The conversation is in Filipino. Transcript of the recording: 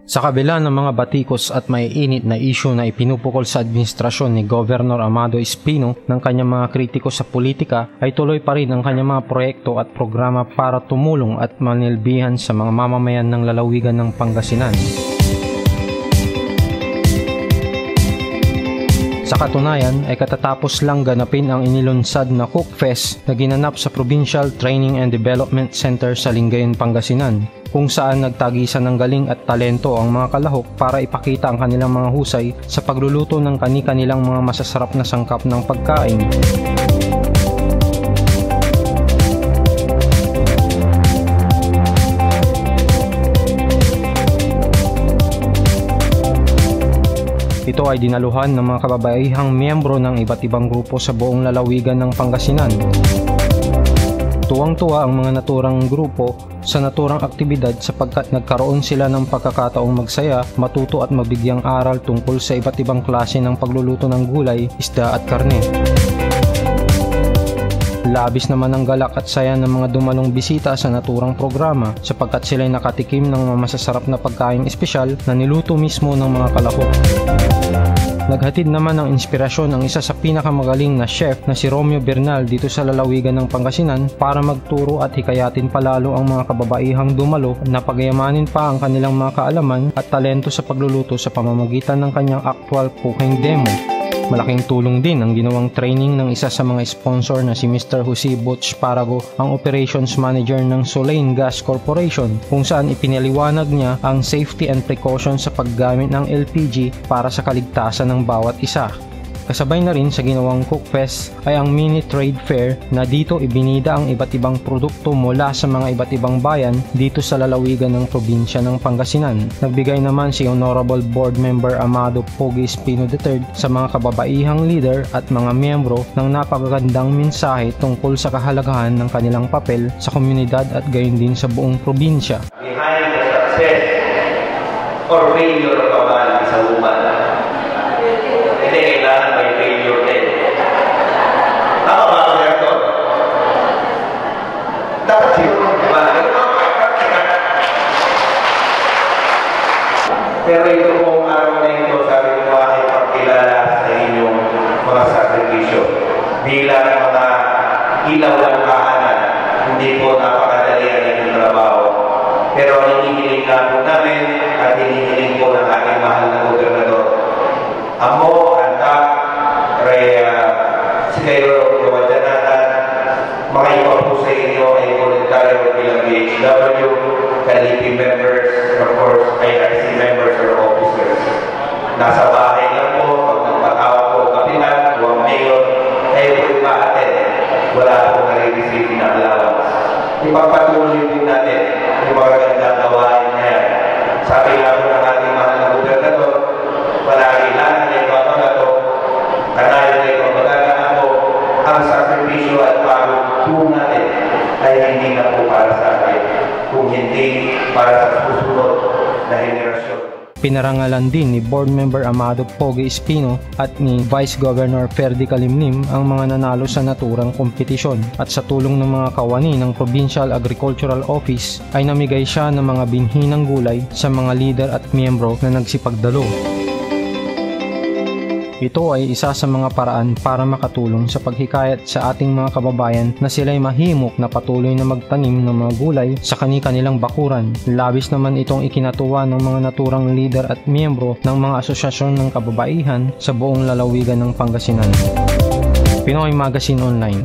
Sa kabila ng mga batikos at maiinit na isyu na ipinupukol sa administrasyon ni Governor Amado Espino ng kanyang mga kritiko sa politika, ay tuloy pa rin ang kanyang mga proyekto at programa para tumulong at manilbihan sa mga mamamayan ng lalawigan ng Pangasinan. Sa katunayan ay katatapos lang ganapin ang inilunsad na Cook Fest na ginanap sa Provincial Training and Development Center sa Lingayen, Pangasinan, kung saan nagtagisan ng galing at talento ang mga kalahok para ipakita ang kanilang mga husay sa pagluluto ng kani-kanilang mga masasarap na sangkap ng pagkain. Ito ay dinaluhan ng mga kababaihang miyembro ng iba't ibang grupo sa buong lalawigan ng Pangasinan. Tuwang-tuwa ang mga naturang grupo sa naturang aktibidad sapagkat nagkaroon sila ng pagkakataong magsaya, matuto at mabigyang aral tungkol sa iba't ibang klase ng pagluluto ng gulay, isda at karne. Labis naman ang galak at saya ng mga dumalong bisita sa naturang programa sapagkat sila'y nakatikim ng mga masasarap na pagkain espesyal na niluto mismo ng mga kalahok. Naghatid naman ng inspirasyon ang isa sa pinakamagaling na chef na si Romeo Bernal dito sa lalawigan ng Pangasinan para magturo at hikayatin palalo ang mga kababaihang dumalo na pagyamanin pa ang kanilang mga kaalaman at talento sa pagluluto sa pamamagitan ng kanyang actual cooking demo. Malaking tulong din ang ginawang training ng isa sa mga sponsor na si Mr. Jose Butch Parago, ang operations manager ng Solain Gas Corporation, kung saan ipinaliwanag niya ang safety and precautions sa paggamit ng LPG para sa kaligtasan ng bawat isa. Kasabay na rin sa ginawang Cook Fest ay ang mini trade fair na dito ibinida ang iba't ibang produkto mula sa mga iba't ibang bayan dito sa lalawigan ng probinsya ng Pangasinan. Nagbigay naman si Honorable Board Member Amado Pogi Espino III sa mga kababaihang leader at mga miyembro ng napakagandang mensahe tungkol sa kahalagahan ng kanilang papel sa komunidad at gayon din sa buong probinsya. Behind the success or failure of a man is a woman. Hindi kailangan may failure din. Tama ba ako yan to? Dapat siguro, di ba? Pero ito pong araw na ito, sabi ko ay pagkilala sa inyong mga sakripisyo. Bilang mga ilaw ng kahanan, hindi po napakadali ang inyong trabaho. Pero hinihiling na po namin at hinihiling po ng ating mahal na gobernador. Amo, si kayo nawajanatan, mga iba po sa inyo ay voluntaryo bilang BHW, Kalipi members, of course, IRC members or officers. Nasa bahay lang po, pag nagpatawa po kapitan, o ang mayor, kayo po ipa-attend. Wala po nare-receive na allowance. Ipagpatuloy po natin yung mga gandang gawain na yan. Sabi nga po ng ating mahal na gobernador, palagi lang na ipapagato, kanayo na ipapagagaan po, ang sakripisyo at pagod po natin ay hindi na po para sa atin, kung hindi para sa susunod na henerasyon. Pinarangalan din ni Board Member Amado Pogi Espino at ni Vice Governor Ferdy Kalimlim ang mga nanalo sa naturang kompetisyon at sa tulong ng mga kawani ng Provincial Agricultural Office ay namigay siya ng mga binhi ng gulay sa mga leader at miyembro na nagsipagdalo. Ito ay isa sa mga paraan para makatulong sa paghikayat sa ating mga kababayan na sila'y mahimok na patuloy na magtanim ng mga gulay sa kani-kanilang bakuran. Labis naman itong ikinatuwa ng mga naturang leader at miyembro ng mga asosyasyon ng kababaihan sa buong lalawigan ng Pangasinan. Pinoy Magazine Online.